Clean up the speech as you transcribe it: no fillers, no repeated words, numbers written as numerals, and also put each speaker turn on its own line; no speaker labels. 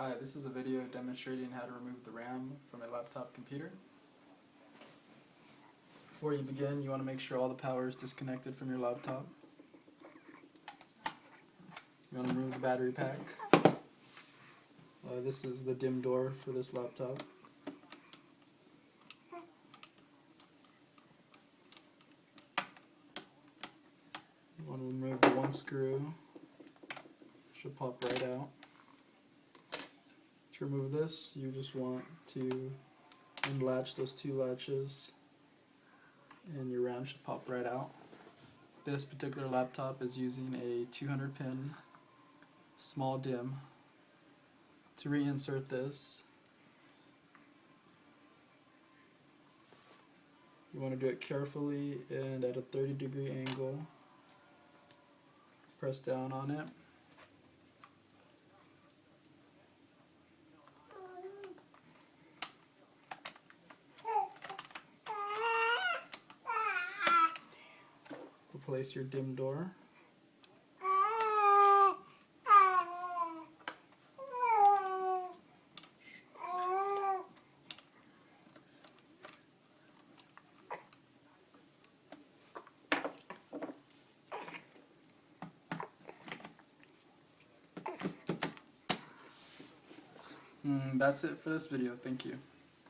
Hi, this is a video demonstrating how to remove the RAM from a laptop computer. Before you begin, you want to make sure all the power is disconnected from your laptop. You want to remove the battery pack. This is the DIMM door for this laptop. You want to remove the one screw. Should pop right out. To remove this, you just want to unlatch those two latches and your RAM should pop right out. This particular laptop is using a 200 pin small DIMM. To reinsert this, you want to do it carefully and at a 30-degree angle. Press down on it. Replace your DIMM door. That's it for this video. Thank you.